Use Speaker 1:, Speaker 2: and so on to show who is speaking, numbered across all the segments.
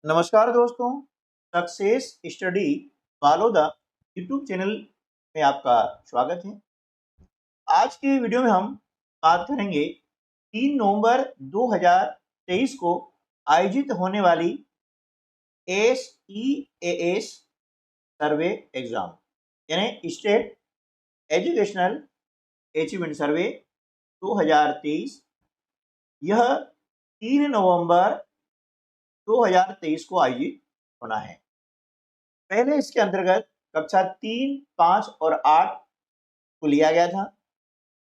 Speaker 1: नमस्कार दोस्तों, success study follow the YouTube channel में आपका स्वागत है। आज के वीडियो में हम बात करेंगे 3 नवंबर 2023 को आयोजित होने वाली SEAS सर्वे एग्जाम यानी स्टेट एजुकेशनल अचीवमेंट सर्वे 2023। यह 3 नवंबर 2023 को आयोजित होना है। पहले इसके अंतर्गत कक्षा 3, 5 और 8 को लिया गया था,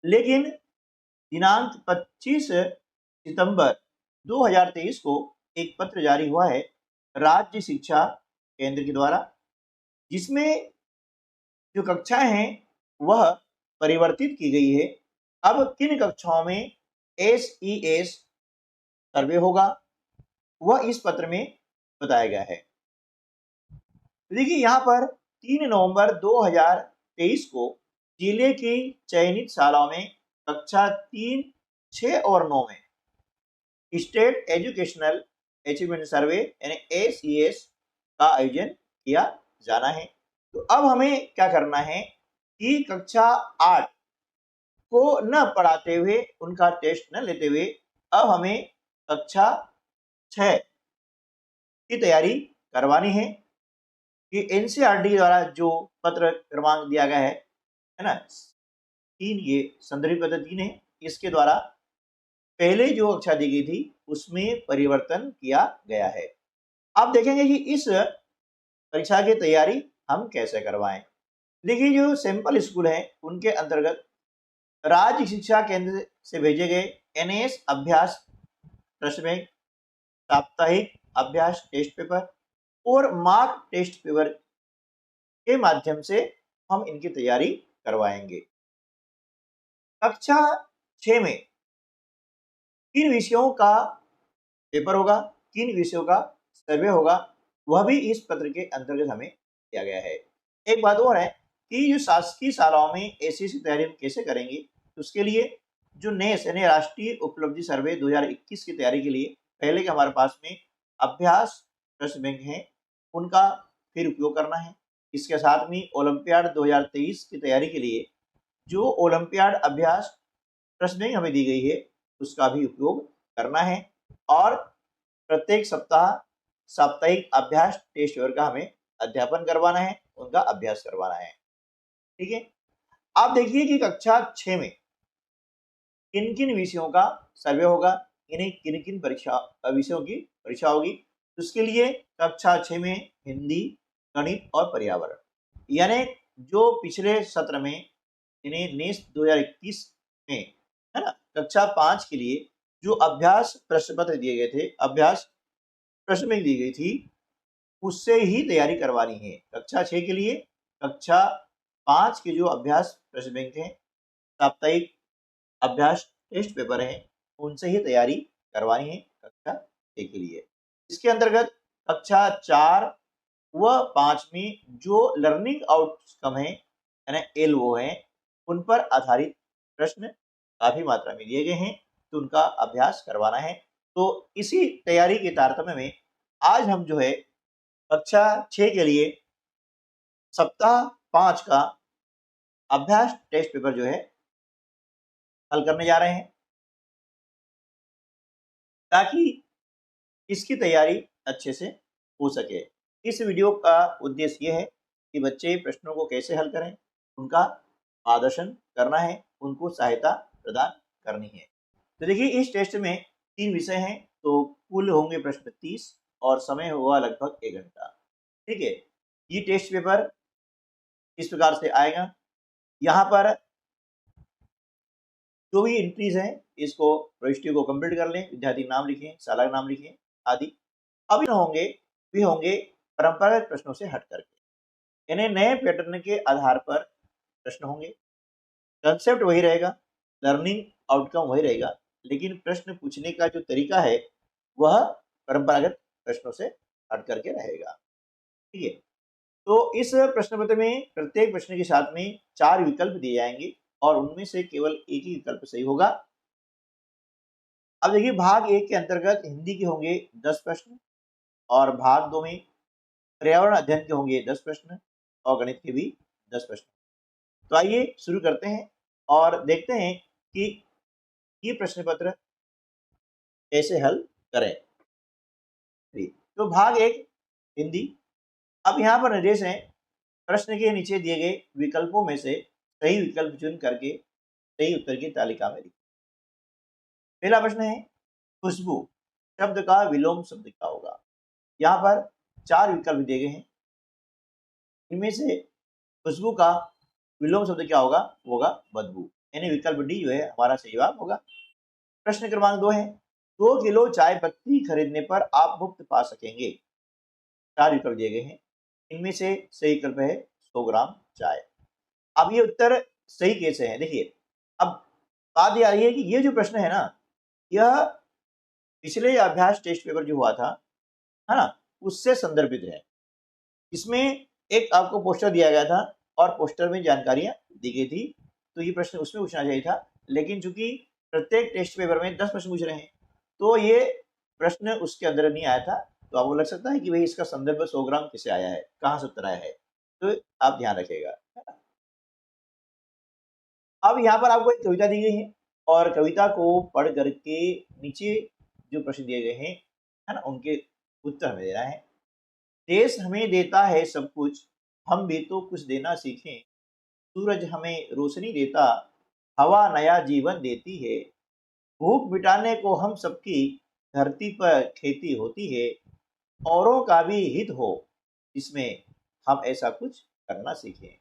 Speaker 1: लेकिन दिनांक 25 सितंबर 2023 को एक पत्र जारी हुआ है राज्य शिक्षा केंद्र के द्वारा, जिसमें जो कक्षाएं हैं वह परिवर्तित की गई है। अब किन कक्षाओं में SES सर्वे होगा वह इस पत्र में बताया गया है। देखिए यहाँ पर 3 नवंबर 2023 को जिले की चयनित शालाओं में कक्षा 3, 6 और 9 में स्टेट एजुकेशनल अचीवमेंट सर्वे यानी SES का आयोजन किया जाना है। तो अब हमें क्या करना है कि कक्षा 8 को न पढ़ाते हुए, उनका टेस्ट न लेते हुए, अब हमें कक्षा 6 की तैयारी करवानी है कि NCERT द्वारा जो पत्र क्रमांक दिया गया है ना 3, ये संदर्भ पत्र 3 है। इसके द्वारा पहले जो कक्षा दी गई थी उसमें परिवर्तन किया गया है। आप देखेंगे कि इस परीक्षा की तैयारी हम कैसे करवाएं। देखिए, जो सैंपल स्कूल है उनके अंतर्गत राज्य शिक्षा केंद्र से भेजे गए NAS अभ्यास प्रश्न बैंक, साप्ताहिक अभ्यास टेस्ट पेपर और मार्क टेस्ट पेपर के माध्यम से हम इनकी तैयारी करवाएंगे। कक्षा 6 में किन विषयों का पेपर होगा, किन विषयों का सर्वे होगा, वह भी इस पत्र के अंतर्गत हमें दिया गया है। एक बात और है कि जो शासकीय शालाओं में SES की तैयारी हम कैसे करेंगे, तो उसके लिए जो NAS यानी राष्ट्रीय उपलब्धि सर्वे 2021 की तैयारी के लिए पहले के हमारे पास में अभ्यास प्रश्न बैंक है, उनका फिर उपयोग करना है। इसके साथ में ओलंपियाड 2023 की तैयारी के लिए जो ओलंपियाड अभ्यास प्रश्न बैंक हमें दी गई है उसका भी उपयोग करना है और प्रत्येक सप्ताह साप्ताहिक अभ्यास टेस्ट पेपर का हमें अध्यापन करवाना है, उनका अभ्यास करवाना है। ठीक है, आप देखिए कि कक्षा 6 में किन किन विषयों का सर्वे होगा, इन्हें किन किन परीक्षा विषयों की परीक्षा होगी। उसके लिए कक्षा 6 में हिंदी, गणित और पर्यावरण, यानी जो पिछले सत्र में इन्हें NES 2021 में है ना कक्षा 5 के लिए जो अभ्यास प्रश्न पत्र दिए गए थे, अभ्यास प्रश्न में दी गई थी, उससे ही तैयारी करवानी है। कक्षा 6 के लिए कक्षा 5 के जो अभ्यास प्रश्न बैंक हैं, साप्ताहिक अभ्यास टेस्ट पेपर हैं, उनसे ही तैयारी करवानी है कक्षा 6 के लिए। इसके अंतर्गत कक्षा 4 व 5 में जो लर्निंग आउटकम है यानी LO है, उन पर आधारित प्रश्न काफी मात्रा में दिए गए हैं, तो उनका अभ्यास करवाना है। तो इसी तैयारी के तारतम्य में आज हम जो है कक्षा 6 के लिए सप्ताह 5 का अभ्यास टेस्ट पेपर जो है हल करने जा रहे हैं, ताकि इसकी तैयारी अच्छे से हो सके। इस वीडियो का उद्देश्य यह है कि बच्चे प्रश्नों को कैसे हल करें, उनका मार्गदर्शन करना है, उनको सहायता प्रदान करनी है। तो देखिए, इस टेस्ट में 3 विषय हैं, तो कुल होंगे प्रश्न 30 और समय होगा लगभग 1 घंटा। ठीक है, ये टेस्ट पेपर इस प्रकार से आएगा। यहाँ पर जो भी एंट्रीज हैं इसको प्रविष्टि को कंप्लीट कर लें, विद्यार्थी नाम लिखें, शाला का नाम लिखें आदि। अब भी होंगे परंपरागत प्रश्नों से हट करके, यानी नए पैटर्न के आधार पर प्रश्न होंगे। कंसेप्ट वही रहेगा, लर्निंग आउटकम वही रहेगा, लेकिन प्रश्न पूछने का जो तरीका है वह परंपरागत प्रश्नों से हट करके रहेगा। ठीक है, तो इस प्रश्न पत्र में प्रत्येक प्रश्न के साथ में 4 विकल्प दिए जाएंगे और उनमें से केवल एक ही विकल्प सही होगा। अब देखिए, भाग 1 के अंतर्गत हिंदी के होंगे 10 प्रश्न, और भाग 2 में पर्यावरण अध्ययन के होंगे 10 प्रश्न और गणित के भी 10 प्रश्न। तो आइए शुरू करते हैं और देखते हैं कि ये प्रश्न पत्र कैसे हल करें। तो भाग 1 हिंदी। अब यहाँ पर निर्देश है, प्रश्न के नीचे दिए गए विकल्पों में से सही विकल्प चुन करके सही उत्तर की तालिका में लिखें। पहला प्रश्न है, खुशबू शब्द का विलोम शब्द क्या होगा। यहाँ पर 4 विकल्प दिए गए हैं, इनमें से खुशबू का विलोम शब्द क्या होगा, वो होगा बदबू, यानी विकल्प डी जो है हमारा सही जवाब होगा। प्रश्न क्रमांक 2 है, 2 किलो चाय पत्ती खरीदने पर आप मुफ्त पा सकेंगे। 4 विकल्प दिए गए हैं, इनमें से सही विकल्प है 100 ग्राम चाय। अब ये उत्तर सही कैसे है, देखिए अब बात ये आ रही है कि ये जो प्रश्न है ना, यह पिछले अभ्यास टेस्ट पेपर जो हुआ था, है ना, उससे संदर्भित है। इसमें एक आपको पोस्टर दिया गया था और पोस्टर में जानकारियां दी गई थी, तो ये प्रश्न उसमें पूछना चाहिए था, लेकिन चूंकि प्रत्येक टेस्ट पेपर में 10 प्रश्न पूछ रहे हैं, तो ये प्रश्न उसके अंदर नहीं आया था। तो आपको लग सकता है कि भाई इसका संदर्भ 100 ग्राम किसे आया है, कहाँ से उत्तर आया है, तो आप ध्यान रखिएगा। अब यहाँ पर आपको एक कविता दी गई है और कविता को पढ़ करके नीचे जो प्रश्न दिए गए हैं, है ना, उनके उत्तर हमें देना है। देश हमें देता है सब कुछ, हम भी तो कुछ देना सीखें। सूरज हमें रोशनी देता, हवा नया जीवन देती है। भूख मिटाने को हम सबकी धरती पर खेती होती है। औरों का भी हित हो इसमें, हम ऐसा कुछ करना सीखें।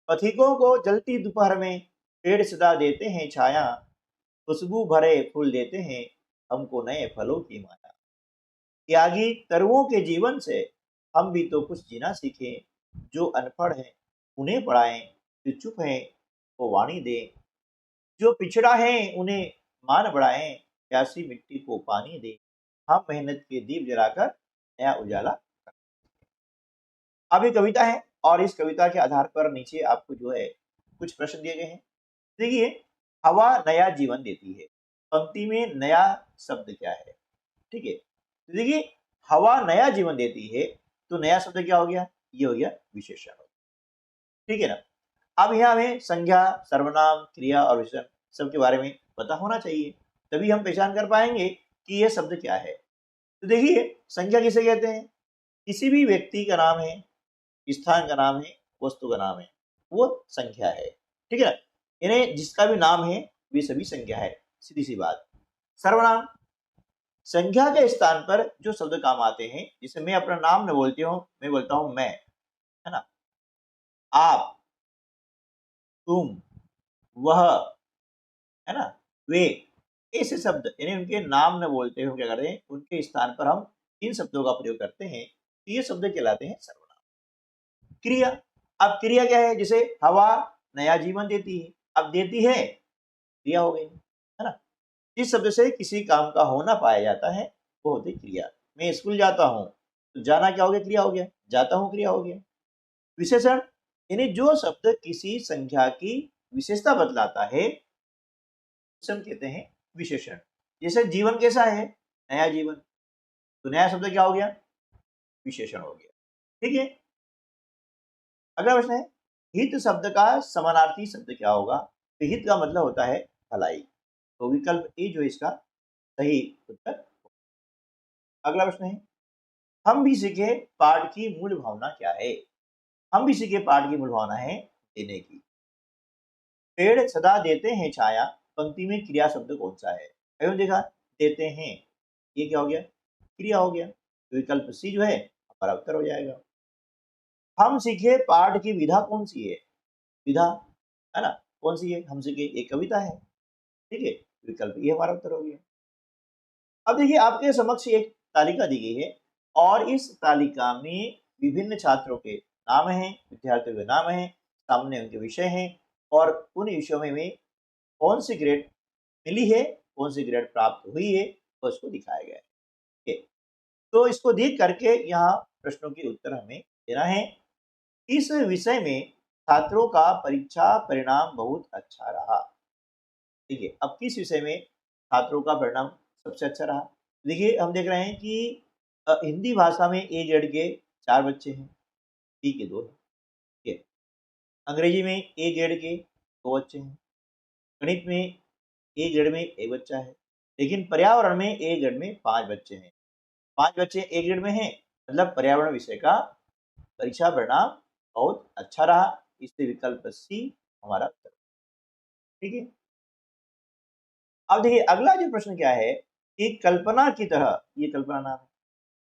Speaker 1: पथिकों को जलती दोपहर में पेड़ सदा देते हैं छाया। खुशबू भरे फूल देते हैं हमको नए फलों की माया। त्यागी तरुओं के जीवन से हम भी तो कुछ जीना सीखें। जो अनपढ़ हैं उन्हें पढ़ाएं, जो चुप हैं वो वाणी दें। जो पिछड़ा है उन्हें मान बढ़ाएं, प्यासी मिट्टी को पानी दें। हम मेहनत के दीप जलाकर नया उजाला। अब ये कविता है और इस कविता के आधार पर नीचे आपको जो है कुछ प्रश्न दिए गए हैं। देखिए, हवा नया जीवन देती है, पंक्ति में नया शब्द क्या है, ठीक है। तो देखिए, हवा नया जीवन देती है, तो नया शब्द क्या हो गया, ये हो गया विशेषण, ठीक है ना। अब यहाँ हमें संज्ञा, सर्वनाम, क्रिया और विशेषण सबके बारे में पता होना चाहिए, तभी हम पहचान कर पाएंगे कि यह शब्द क्या है। तो देखिए, संज्ञा किसे कहते हैं, किसी भी व्यक्ति का नाम है, स्थान का नाम है, वस्तु का नाम है, वो संख्या है, ठीक है ना। इन्हें जिसका भी नाम है वे सभी संख्या है, सीधी सी बात। सर्वनाम, संख्या के स्थान पर जो शब्द काम आते हैं, जिसे मैं अपना नाम न बोलती हूँ, मैं बोलता हूँ मैं, है ना, आप, तुम, वह, है ना, वे, ऐसे शब्द, यानी उनके नाम न बोलते हुए क्या करते हैं, उनके स्थान पर हम इन शब्दों का प्रयोग करते हैं, तो ये शब्द कहलाते हैं सर्वनाम। क्रिया, अब क्रिया क्या है, जैसे हवा नया जीवन देती है, अब देती है क्रिया हो गई, है ना। इस शब्द से किसी काम का होना पाया जाता है, वो होती क्रिया। मैं स्कूल जाता हूँ, तो जाना क्या हो गया, क्रिया हो गया, जाता हूँ क्रिया हो गया। विशेषण, यानी जो शब्द किसी संख्या की विशेषता बतलाता है, हम कहते हैं विशेषण। जैसे जीवन कैसा है, नया जीवन, तो नया शब्द क्या हो गया, विशेषण हो गया, ठीक है। अगला प्रश्न है, हित शब्द का समानार्थी शब्द क्या होगा। तो हित का मतलब होता है भलाई, तो विकल्प ए जो इसका सही उत्तर। अगला प्रश्न है, हम भी सीखे पाठ की मूल भावना क्या है। हम भी सीखे पाठ की मूल भावना है देने की। पेड़ सदा देते हैं छाया, पंक्ति में क्रिया शब्द कौन सा है। एवं देखा, देते हैं, ये क्या हो गया, क्रिया हो गया, तो विकल्प सी जो है हमारा उत्तर हो जाएगा। हम सीखे पाठ की विधा कौन सी है, विधा, है ना, कौन सी है, हम सीखे एक कविता है, ठीक है, विकल्प ये हमारा उत्तर हो गया। अब देखिए, आपके समक्ष एक तालिका दी गई है और इस तालिका में विभिन्न छात्रों के नाम हैं, विद्यार्थियों के नाम हैं, सामने उनके विषय हैं और उन विषयों में कौन सी ग्रेड मिली है, कौन सी ग्रेड प्राप्त हुई है, तो उसको दिखाया गया है, ठीक है। तो इसको देख करके यहाँ प्रश्नों के उत्तर हमें देना है। इस विषय में छात्रों का परीक्षा परिणाम बहुत अच्छा रहा, ठीक है। अब किस विषय में छात्रों का परिणाम सबसे अच्छा रहा, देखिए हम देख रहे हैं कि हिंदी भाषा में ए ग्रेड के 4 बच्चे हैं, सी के 2 हैं, ठीक है। अंग्रेजी में ए ग्रेड के 2 बच्चे हैं, गणित में ए ग्रेड में 1 बच्चा है, लेकिन पर्यावरण में ए ग्रेड में 5 बच्चे हैं। 5 बच्चे ए ग्रेड में हैं, मतलब पर्यावरण विषय का परीक्षा परिणाम बहुत अच्छा रहा, इससे विकल्प सी हमारा उत्तर, ठीक है। अब देखिए अगला जो प्रश्न क्या है कि कल्पना की तरह, ये कल्पना नाम है,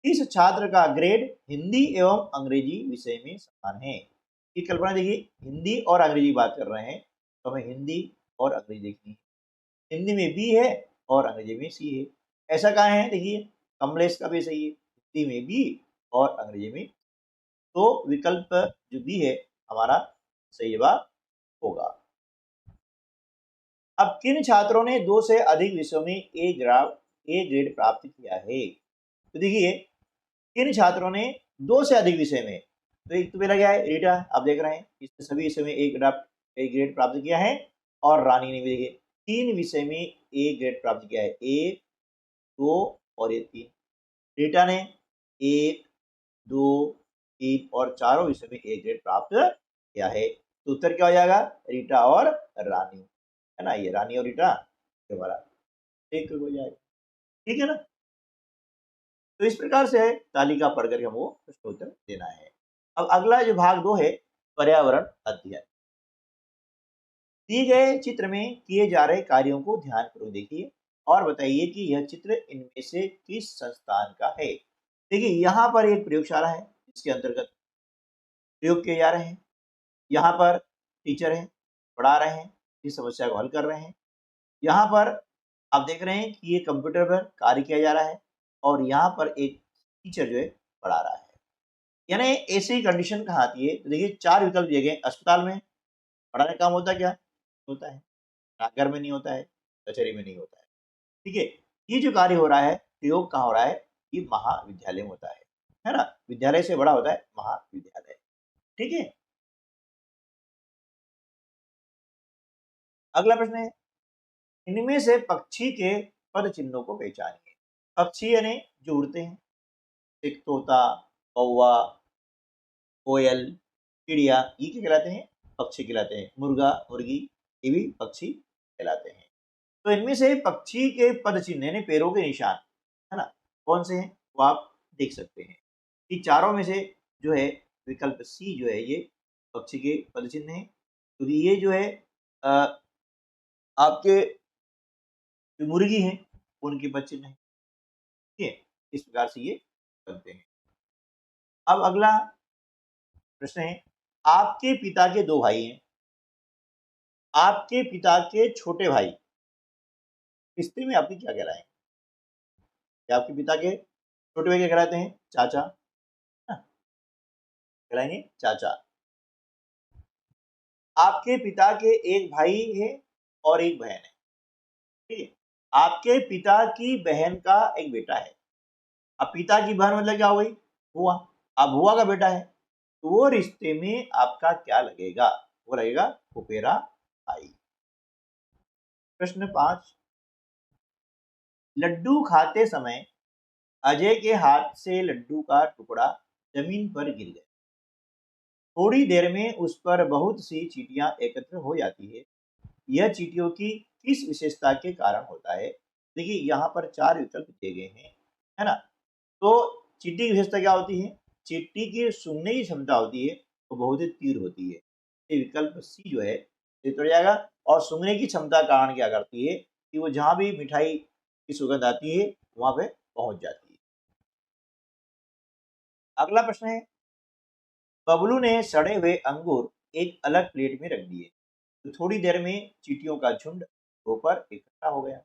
Speaker 1: इस छात्र का ग्रेड हिंदी एवं अंग्रेजी विषय में समान है। ये कल्पना देखिए, हिंदी और अंग्रेजी बात कर रहे हैं, तो हमें हिंदी और अंग्रेजी देखनी है। हिंदी में बी है और अंग्रेजी में सी है। ऐसा कहाँ है, देखिए कमलेश का भी सही है, हिंदी में बी और अंग्रेजी में, तो विकल्प जो बी है हमारा सही जवाब होगा। अब किन छात्रों ने 2 से अधिक विषयों में ए ग्रेड प्राप्त किया है? तो देखिए किन छात्रों ने 2 से अधिक विषय में, तो एक तो पहला क्या है, रीटा, आप देख रहे हैं इसने सभी विषय में ए ग्रेड प्राप्त किया है, और रानी ने भी देखिए 3 विषय में ए ग्रेड प्राप्त किया है, 1, 2 और ये 3। रीटा ने 1, 2, 3 और चारों विषय में ए ग्रेड प्राप्त किया है, तो उत्तर क्या हो जाएगा, रीटा और रानी, है ना, ये रानी और रीटा हमारा एक हो जाएगा, ठीक है ना। तो इस प्रकार से तालिका पढ़ करके हमको प्रश्न उत्तर देना है। अब अगला जो भाग 2 है, पर्यावरण अध्ययन। दिए गए चित्र में किए जा रहे कार्यों को ध्यानपूर्वक देखिए और बताइए कि यह चित्र इनमें से किस संस्थान का है। देखिए यहाँ पर एक प्रयोगशाला है, इसके अंतर्गत प्रयोग किए जा रहे हैं। यहाँ पर टीचर है, पढ़ा रहे हैं, इस समस्या को हल कर रहे हैं। यहाँ पर आप देख रहे हैं कि ये कंप्यूटर पर कार्य किया जा रहा है, और यहाँ पर एक टीचर जो है पढ़ा रहा है। यानी ऐसी कंडीशन कहाँ आती है, तो देखिए 4 विकल्प दिए गए। अस्पताल में पढ़ाने का काम होता क्या होता है, डाकघर में नहीं होता है, कचहरी में नहीं होता है, ठीक है। ये जो कार्य हो रहा है, प्रयोग कहाँ हो रहा है, ये महाविद्यालय में होता है ना। विद्यालय से बड़ा होता है महाविद्यालय, ठीक है। अगला प्रश्न है, इनमें से पक्षी के पद चिन्हों को पहचानिए। पक्षी यानी जो उड़ते हैं, एक तोता, कौवा, कोयल, चिड़िया, ये क्या कहलाते हैं, पक्षी कहलाते हैं। मुर्गा, मुर्गी, ये भी पक्षी कहलाते हैं। तो इनमें से पक्षी के पद चिन्ह यानी पैरों के निशान, है ना, कौन से हैं वो आप देख सकते हैं कि चारों में से जो है विकल्प सी जो है ये पक्षी के पद चिन्ह है, क्योंकि ये जो है आपके जो मुर्गी हैं उनके पद चिन्ह है, ठीक है। इस प्रकार से ये बनते हैं। अब अगला प्रश्न है, आपके पिता के 2 भाई हैं, आपके पिता के छोटे भाई रिश्ते में आपके क्या कहलाएंगे? क्या आपके पिता के छोटे भाई क्या कहलाते हैं, चाचा, हाँ, कहलाएंगे चाचा। आपके पिता के एक भाई है और एक बहन है, ठीक है। आपके पिता की बहन का एक बेटा है। अब पिता की बहन मतलब क्या हो गई, बुआ। अब बुआ का बेटा है, तो वो रिश्ते में आपका क्या लगेगा, वो लगेगा फुफेरा भाई। प्रश्न 5, लड्डू खाते समय अजय के हाथ से लड्डू का टुकड़ा जमीन पर गिर गया। थोड़ी देर में उस पर बहुत सी चींटियां एकत्र हो जाती है। यह चींटियों की किस विशेषता के कारण होता है? देखिए यहाँ पर 4 विकल्प दिए गए हैं, है ना। तो चींटी की विशेषता क्या होती है, चींटी की सूंघने की क्षमता होती है वो बहुत ही तीव्र होती है। ये विकल्प सी जो है ये तो जाएगा। और सूंघने की क्षमता कारण क्या करती है कि वो जहाँ भी मिठाई की सुगंध आती है वहां पे पहुंच जाती है। अगला प्रश्न है, बबलू ने सड़े हुए अंगूर एक अलग प्लेट में रख दिए, तो थोड़ी देर में चींटियों का झुंड ऊपर इकट्ठा हो गया।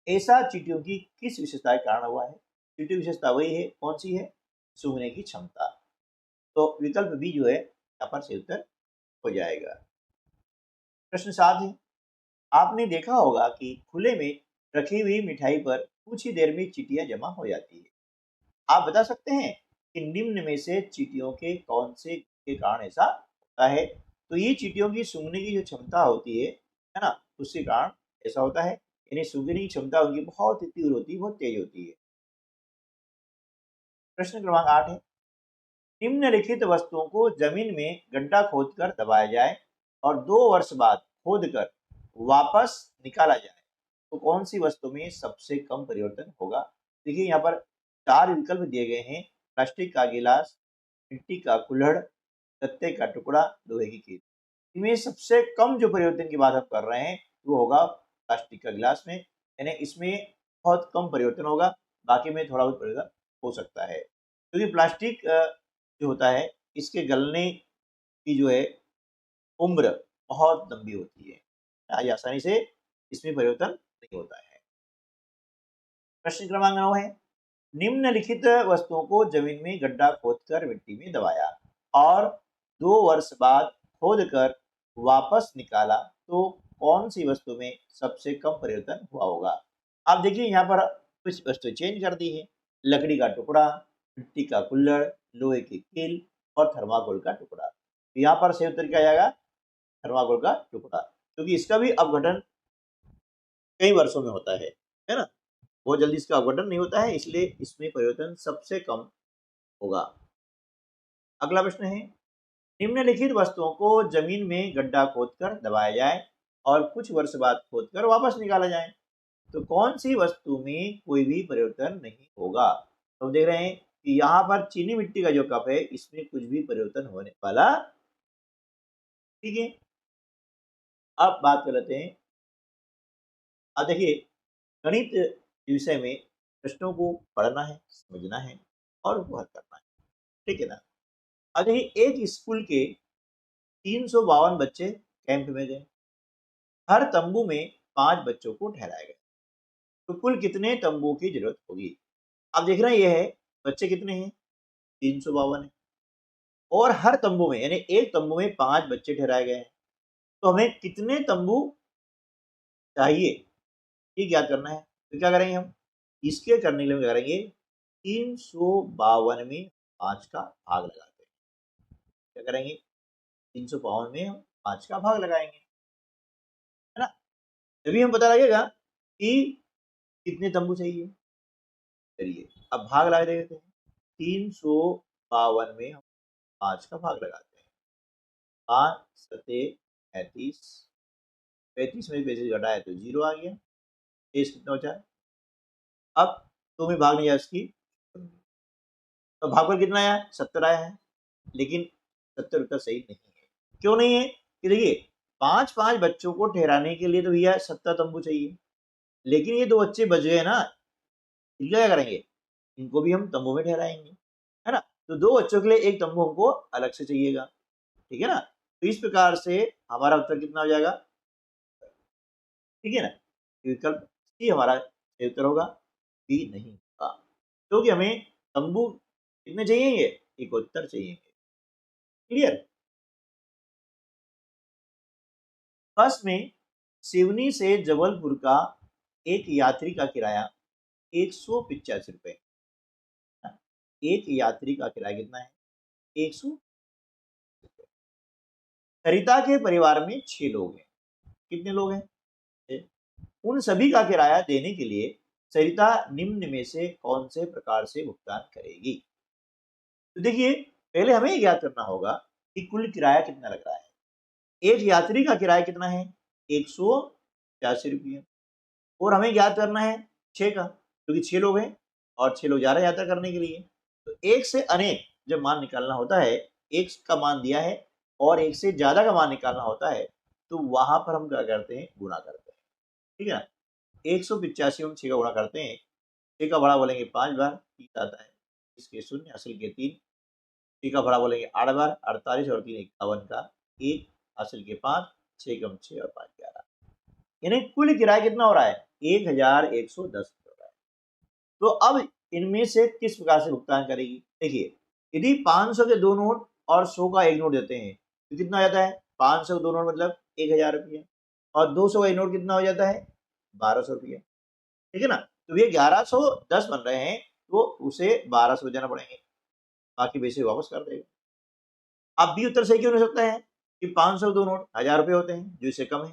Speaker 1: ऐसा चींटियों की किस विशेषता के कारण हुआ है? चींटी विशेषता वही है, कौन सी है, सूंघने की क्षमता। तो विकल्प बी जो है यहाँ पर सही उत्तर हो जाएगा। प्रश्न 7 है, आपने देखा होगा कि खुले में रखी हुई मिठाई पर कुछ ही देर में चींटियां जमा हो जाती है। आप बता सकते हैं कि निम्न में से चींटियों के कौन से के कारण ऐसा होता है? तो ये चींटियों की सूंघने की जो क्षमता होती है ना, उसके कारण ऐसा होता है। यानी सूंघने की क्षमता उनकी बहुत ही तीव्र होती है, बहुत तेज होती है। प्रश्न क्रमांक 8 है, निम्नलिखित वस्तुओं को जमीन में गड्ढा खोदकर दबाया जाए और 2 वर्ष बाद खोदकर वापस निकाला जाए तो कौन सी वस्तु में सबसे कम परिवर्तन होगा। देखिए यहाँ पर 4 विकल्प दिए गए हैं, प्लास्टिक का गिलास, मिट्टी का कुल्हड़, गत्ते का टुकड़ा, लोहे की कील। इनमें सबसे कम जो परिवर्तन की बात हम कर रहे हैं वो होगा प्लास्टिक का गिलास में, यानी इसमें बहुत कम परिवर्तन होगा, बाकी में थोड़ा बहुत परिवर्तन हो सकता है क्योंकि प्लास्टिक जो होता है इसके गलने की जो है उम्र बहुत लंबी होती है, आज आसानी से इसमें परिवर्तन नहीं होता है। प्रश्न क्रमांक 9 है, निम्नलिखित वस्तुओं को जमीन में गड्ढा खोदकर मिट्टी में दबाया और 2 वर्ष बाद खोदकर वापस निकाला तो कौन सी वस्तु में सबसे कम परिवर्तन हुआ होगा। आप देखिए यहाँ पर कुछ वस्तु चेंज कर दी है, लकड़ी का टुकड़ा, मिट्टी का कुल्हड़, लोहे की कील और थर्माकोल का टुकड़ा। तो यहाँ पर सही उत्तर क्या आएगा, थर्माकोल का टुकड़ा, क्योंकि इसका भी अपघटन कई वर्षों में होता है ना, बहुत जल्दी इसका अपघटन नहीं होता है, इसलिए इसमें परिवर्तन सबसे कम होगा। अगला प्रश्न है, निम्नलिखित वस्तुओं को जमीन में गड्ढा खोदकर दबाया जाए और कुछ वर्ष बाद खोदकर वापस निकाला जाए तो कौन सी वस्तु में कोई भी परिवर्तन नहीं होगा। तो देख रहे हैं कि यहाँ पर चीनी मिट्टी का जो कप है इसमें कुछ भी परिवर्तन होने वाला, ठीक है। अब बात कर लेते हैं, अब देखिए गणित विषय में प्रश्नों को पढ़ना है, समझना है और वो हल करना है, ठीक है ना। अब देखिए एक स्कूल के 352 बच्चे कैंप में गए, हर तंबू में 5 बच्चों को ठहराया गया, तो कुल कितने तंबू की जरूरत होगी। अब देख रहे हैं ये है बच्चे कितने हैं, 352 है और हर तंबू में यानी एक तंबू में 5 बच्चे ठहराए गए हैं, तो हमें कितने तंबू चाहिए ये ज्ञात करना है। तो क्या करेंगे हम, इसके करने के लिए क्या करेंगे, 352 में 5 का भाग लगाते हैं। क्या करेंगे, 352 में हम 5 का भाग लगाएंगे, है ना। तभी हम पता लगेगा कि कितने तंबू चाहिए। चलिए अब भाग लगा देते हैं, 352 में हम 5 का भाग लगाते हैं, 5 सते 35, 35 में पैसे घटाए तो 0 आ गया, शेष कितना बचा है। अब 2 में भाग नहीं आया इसकी, तो भागफल कितना आया, 70 आया है, लेकिन 70 उत्तर सही नहीं है। क्यों नहीं है कि देखिए 5-5 बच्चों को ठहराने के लिए तो भैया 70 तंबू चाहिए, लेकिन ये 2 बच्चे बच गए ना, इनका क्या करेंगे, इनको भी हम तंबू में ठहराएंगे, है ना। तो 2 बच्चों के लिए एक तंबू हमको अलग से चाहिएगा, ठीक है ना। तो इस प्रकार से हमारा उत्तर कितना हो जाएगा, ठीक है ना। विकल्प सी हमारा सही उत्तर होगा, बी नहीं होगा, क्योंकि हमें तंबू कितने चाहिए, 71 चाहिए। क्लियर। बस में सिवनी से जबलपुर का एक यात्री का किराया 185 रुपये, एक यात्री का किराया कितना है, 100। सरिता के परिवार में 6 लोग हैं, कितने लोग हैं, 6। उन सभी का किराया देने के लिए सरिता निम्न में से कौन से प्रकार से भुगतान करेगी। तो देखिए पहले हमें ज्ञात करना होगा कि कुल किराया कितना लग रहा है। एक यात्री का किराया कितना है, 185 रुपये, और हमें ज्ञात करना है 6 का, क्योंकि 6 लोग हैं और 6 लोग जा रहे हैं यात्रा करने के लिए। तो एक से अनेक जब मान निकालना होता है, एक का मान दिया है और एक से ज्यादा का मान निकालना होता है, तो वहां पर हम क्या करते हैं, गुणा करते हैं, ठीक है ना। 185 में 6 का गुणा करते हैं, 6 का बड़ा बोलेंगे 5 बार, 30 आता है, इसके 0 असल के 3, 6 का बड़ा बोलेंगे 8 बार, 48 और 3 51 का 1, हासिल के 5, 6 कम 6 और 5 11, यानी कुल किराया कितना हो रहा है, 1110 हो रहा है। तो अब इनमें से किस प्रकार से भुगतान करेगी। देखिए यदि 500 के 2 नोट और 100 का 1 नोट देते हैं तो कितना हो जाता है, 500 के 2 नोट मतलब 1000 रुपया, और 200 का 1 नोट कितना हो जाता है, 1200 रुपया, ठीक है ना। तो ये 1110 बन रहे हैं, तो उसे 1200 जाना पड़ेंगे, बाकी पैसे वापस कर देगा। अब भी उत्तर सही क्यों नहीं हो सकता है कि 500 2 नोट 1000 रुपये होते हैं, जो इससे कम है।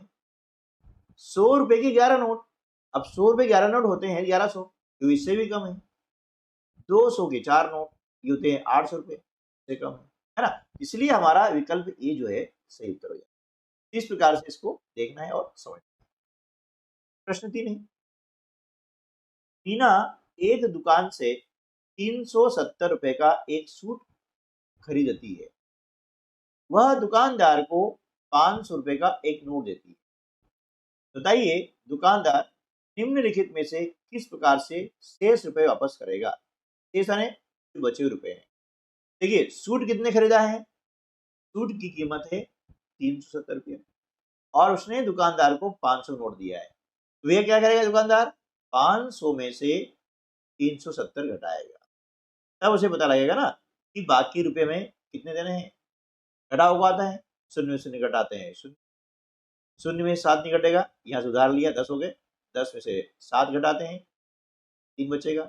Speaker 1: 100 रुपए के 11 नोट, अब 100 रुपए 11 नोट होते हैं 1100, जो इससे भी कम है। 200 के 4 नोट, ये होते हैं 800 रुपये से कम, है ना। इसलिए हमारा विकल्प ए जो है सही उत्तर हो जाए। इस प्रकार से इसको देखना है और समझना है। प्रश्न 3 है, टीना एक दुकान से 370 रुपए का एक सूट खरीदती है। वह दुकानदार को 500 रुपए का एक नोट देती है। बताइए दुकानदार निम्नलिखित में से किस प्रकार से शेष रुपए वापस करेगा। शेष यानी जो बचे हुए रुपए हैं। देखिए सूट कितने खरीदा है, सूट की कीमत है 370 रुपये और उसने दुकानदार को 500 नोट दिया है। तो यह क्या करेगा, दुकानदार 500 में से 370 घटाएगा, तब उसे पता लगेगा ना कि बाकी रुपए में कितने देने हैं। घटा हुआ आता है, शून्य शून्य घटाते हैं, शून्य शून्य में 7 नहीं घटेगा, यहाँ सुधार लिया 10 हो गए, 10 में से 7 घटाते हैं 3 बचेगा,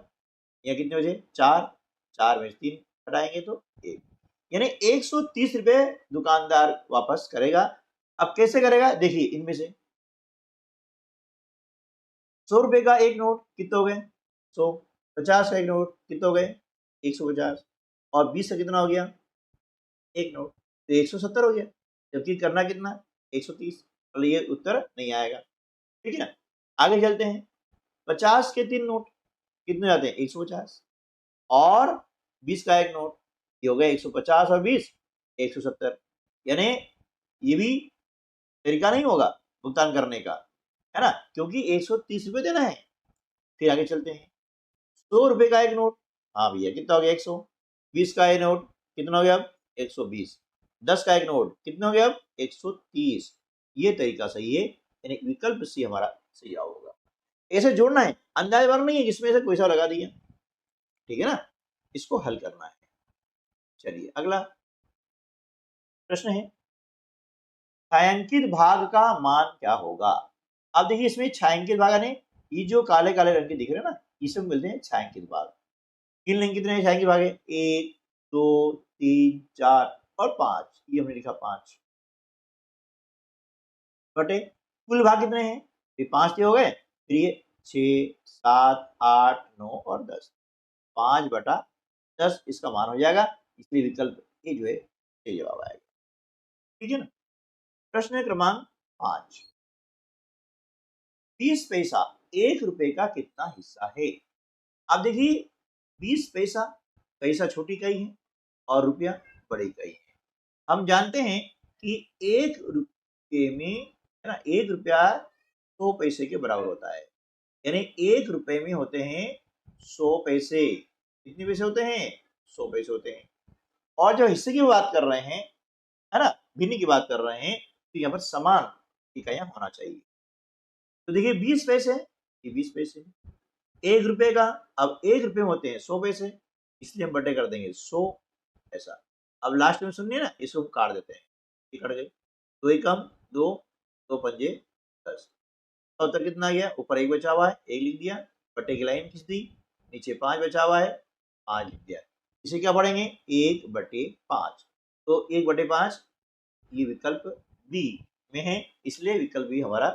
Speaker 1: यहाँ कितने बचे 4, 4 में से 3 घटाएंगे तो 1, यानी 130 रुपये दुकानदार वापस करेगा। अब कैसे करेगा, देखिए इनमें से 100 रुपये का एक नोट कितने हो गए 100, 50 का एक नोट कितने हो गए 150 और 20 का कितना हो गया एक नोट, तो 170 हो गया, जबकि करना कितना 130, तो ये उत्तर नहीं आएगा। ठीक है ना, आगे चलते हैं। 50 के 3 नोट कितने जाते हैं 150 और 20 का एक नोट, ये हो गया 150 और 20 170, यानी ये भी तरीका नहीं होगा भुगतान करने का, है ना, क्योंकि 130 रुपये देना है। फिर आगे चलते हैं, 100 रुपये का एक नोट, हाँ भैया कितना हो गया 100, 20 का एक नोट कितना हो गया अब 120, 10 का एक नोट कितना हो गया अब 130, ये तरीका सही है, यानी विकल्प सी हमारा सही होगा। ऐसे जोड़ना है, अंदाज बार नहीं है जिसमें से कोई सा लगा दिया, ठीक है ना, इसको हल करना है। चलिए अगला प्रश्न है, छायांकित भाग का मान क्या होगा। अब देखिए इसमें छायांकित भाग यानी ये जो काले काले रंग के दिख रहे हैं ना, इसे मिलते हैं छायांकित भाग। किन लिंग कितने छायांकित भाग है 1 2 3 4 और 5, ये हमने लिखा 5 बटे कुल भाग कितने हैं, फिर 5 हो गए, फिर ये 6 7 8 9 और 10, 5 बटा 10 इसका मान हो जाएगा, इसलिए विकल्प ए जो है सही जवाब आएगा। ठीक है ना। प्रश्न क्रमांक 5, 20 पैसा 1 रुपए का कितना हिस्सा है। अब देखिए 20 पैसा, पैसा छोटी इकाई है और रुपया बड़ी इकाई है। हम जानते हैं कि 1 रुपये में, है ना, 1 रुपया 100 पैसे के बराबर होता है, यानी 1 रुपए में होते हैं 100 पैसे। कितने पैसे होते हैं 100 पैसे होते हैं। और जो हिस्से की बात कर रहे हैं, है ना, भिन्न की बात कर रहे हैं, तो यहाँ पर समान इकाइयां होना चाहिए। तो देखिए 20 पैसे, ये 20 पैसे, 1 रुपए का, अब 1 रुपए में होते हैं 100 पैसे, इसलिए हम बटे कर देंगे 100 ऐसा। अब लास्ट में सुनिए ना, इसको हम काट देते हैं, ये कट गए, 2 एकम 2, 2 पंजे 10, उत्तर कितना आ गया, ऊपर 1 बचा हुआ है 1 लिख दिया, बटे की लाइन खींच दी, नीचे 5 बचा हुआ है 5 लिख दिया, इसे क्या पढ़ेंगे 1 बटे 5, तो 1 बटे 5 ये विकल्प बी में है, इसलिए विकल्प बी हमारा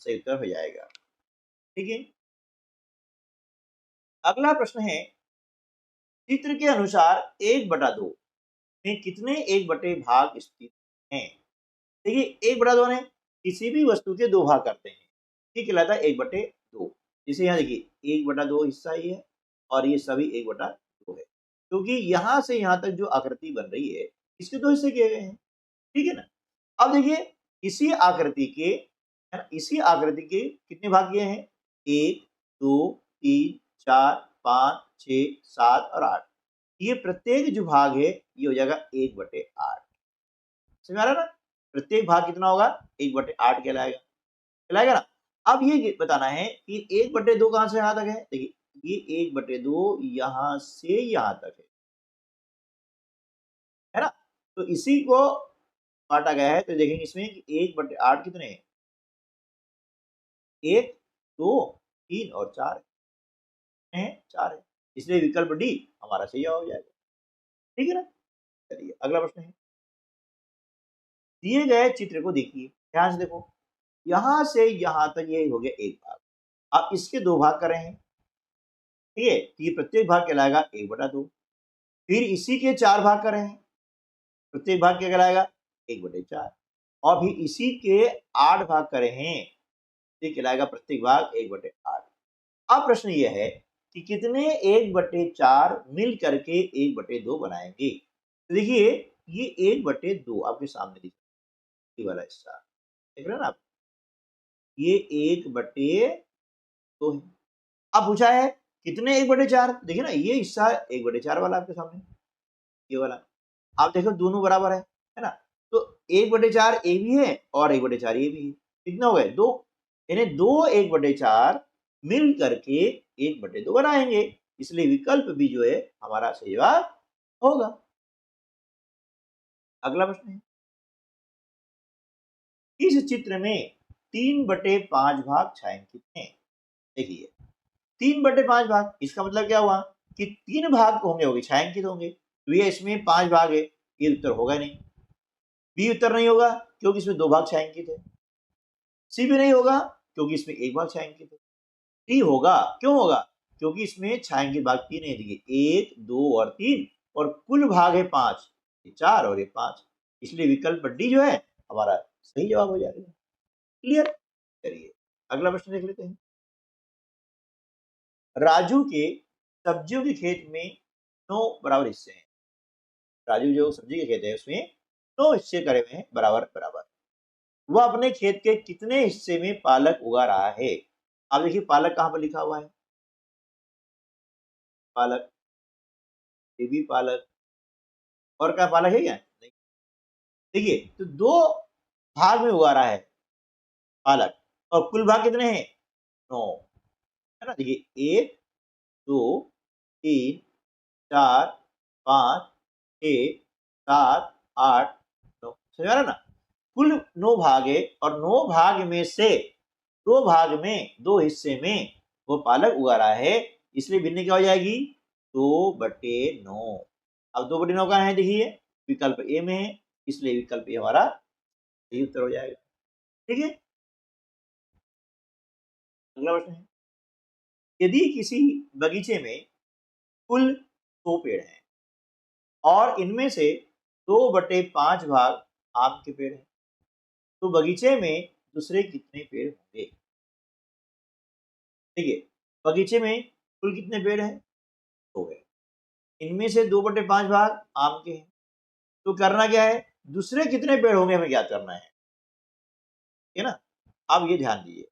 Speaker 1: सही उत्तर हो जाएगा। ठीक है। अगला प्रश्न है, चित्र के अनुसार 1/2 में कितने 1 बटे भाग स्थित हैं। देखिए 1/2 ने किसी भी वस्तु के 2 भाग करते हैं, ये कहलाता है 1/2। जैसे यहाँ देखिए 1/2 हिस्सा ही है और ये सभी 1/2 है, क्योंकि यहाँ से यहाँ तक जो आकृति बन रही है इसके 2 हिस्से किए गए हैं। ठीक है ना। अब देखिए इसी आकृति के, है ना, इसी आकृति के कितने भाग किए हैं 1 2 3 4 5 6 7 और 8, ये प्रत्येक जो भाग है ये हो जाएगा 1/8। समझ आ रहा है ना, प्रत्येक भाग कितना होगा 1/8 कहलाएगा, कहलाएगा ना। अब ये बताना है कि 1/2 कहां से यहां तक है, देखिए ये 1/2 यहां से यहां तक है ना, तो इसी को काटा गया है, तो देखेंगे इसमें 1/8 कितने हैं 1 2 3 और 4 है, 4 है, इसलिए विकल्प डी हमारा सही हो जाएगा। ठीक है ना। चलिए अगला प्रश्न है, दिए गए चित्र को देखिए, ध्यान से देखो, यहां से यहां तक ये हो गया एक भाग, अब इसके 2 भाग कर रहे हैं, ठीक है, तो ये प्रत्येक भाग कहलाएगा 1/2। फिर इसी के 4 भाग कर रहे हैं, प्रत्येक भाग क्या कहलाएगा 1/4। और फिर इसी के 8 भाग करे हैं, ये कहलाएगा प्रत्येक भाग 1/8। अब प्रश्न ये है कि कितने 1/4 मिल करके 1/2 बनाएंगे। तो देखिए ये 1/2 आपके सामने दिख रहा है, ये वाला हिस्सा देख रहे हैं ना आप, ये 1/2 है। अब पूछा है कितने 1/4, देखिए ना ये हिस्सा 1/4 वाला आपके सामने, ये वाला आप देखो दोनों बराबर है ना। तो 1/4 ए भी है और 1/4 ये भी है, कितना हो गए 2, यानी 2 1/4 मिल करके 1/2 बनाएंगे, इसलिए विकल्प भी जो है हमारा सही जवाब होगा। अगला प्रश्न है, इस चित्र में 3/5 भाग छायांकित हैं। देखिए 3/5 भाग, इसका मतलब क्या हुआ कि 3 भाग होंगे छायांकित होंगे, तो ये इसमें 5 भाग है, ये उत्तर होगा नहीं। बी उत्तर नहीं होगा क्योंकि इसमें 2 भाग छायांकित है। सी भी नहीं होगा क्योंकि इसमें 1 भाग छायांकित है। डी होगा, क्यों होगा, क्योंकि इसमें छायांकित भाग 3 है, देखिए 1 2 और 3, और कुल भाग है 5, ये 4 और ये 5, इसलिए विकल्प डी जो है हमारा सही जवाब हो जाएगा। क्लियर। चलिए अगला प्रश्न देख लेते हैं। राजू के सब्जियों के खेत में 9 बराबर हिस्से हैं। राजू जो सब्जी के खेत है उसमें 9 हिस्से करे हुए हैं बराबर बराबर। वह अपने खेत के कितने हिस्से में पालक उगा रहा है। अब देखिए पालक कहाँ पर लिखा हुआ है, पालक, ये भी पालक, और क्या पालक है क्या नहीं। देखिए तो 2 भाग में उगा रहा है पालक, और कुल भाग कितने हैं 9, है ना। देखिए 1 2 3 4 5 6 7 8 9, समझ आ रहा ना। कुल 9 भाग है और 9 भाग में से 2 भाग में 2 हिस्से में वो पालक उगा रहा है, इसलिए भिन्न क्या हो जाएगी 2/9। अब 2/9 कहाँ है, देखिए विकल्प ए में है, इसलिए विकल्प ए हमारा सही उत्तर हो जाएगा। ठीक है, अगला प्रश्न है, यदि किसी बगीचे में कुल 100 पेड़ हैं और इनमें से 2/5 भाग आम के पेड़ हैं, तो बगीचे में दूसरे कितने पेड़ होंगे। देखिए बगीचे में कुल कितने पेड़ हैं, 100 है, इनमें से 2/5 भाग आम के हैं, तो करना क्या है, दूसरे कितने पेड़ होंगे हमें ज्ञात करना है ना। अब ये ध्यान दीजिए,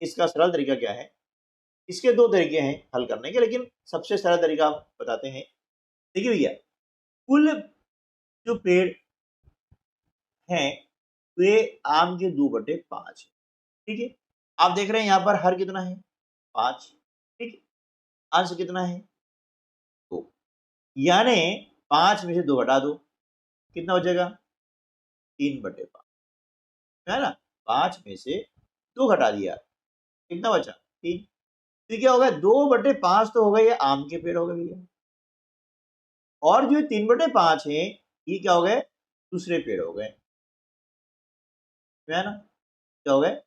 Speaker 1: इसका सरल तरीका क्या है, इसके 2 तरीके हैं हल करने के, लेकिन सबसे सरल तरीका आप बताते हैं। देखिए भैया कुल जो पेड़ हैं वे आम के 2/5 है, ठीक है। आप देख रहे हैं यहाँ पर हर कितना है 5, ठीक है, अंश कितना है 2, यानी 5 में से 2 हटा दो, कितना बचेगा 3/5, है ना। 5 में से 2 घटा दिया, कितना बचा 3, तो क्या होगा 2/5 तो हो गए, ये आम के पेड़ हो गए भैया, और जो 3/5 है ये क्या हो गए दूसरे पेड़ हो गए, है ना, क्या हो गए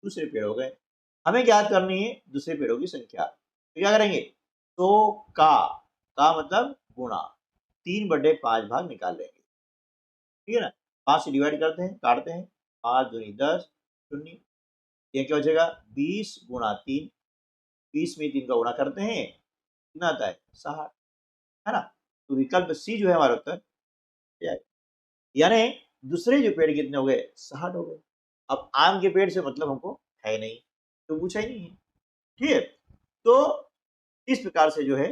Speaker 1: दूसरे पेड़ हो गए। हमें ज्ञात करनी है दूसरे पेड़ों की संख्या, तो क्या करेंगे, तो का मतलब गुणा 3/5 भाग निकाल लेंगे, ठीक है ना। 5 से डिवाइड करते हैं, काटते हैं, 5 दूनी 10 शून्य, ये क्या हो जाएगा 20 गुणा 3, 20 में 3 का गुणा करते हैं कितना आता है 60, है ना। तो विकल्प सी जो है हमारा उत्तर, यानी दूसरे जो पेड़ कितने हो गए 60 हो गए। अब आम के पेड़ से मतलब हमको है नहीं, तो पूछा ही नहीं है, ठीक है। तो इस प्रकार से जो है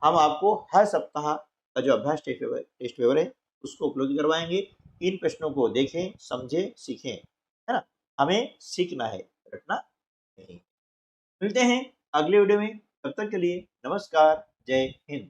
Speaker 1: हम आपको हर सप्ताह का जो अभ्यास टेस्ट पेपर है उसको उपलब्ध करवाएंगे। इन प्रश्नों को देखें, समझें, सीखें, है ना। हमें सीखना है, रटना नहीं। मिलते हैं अगले वीडियो में, तब तक के लिए नमस्कार, जय हिंद।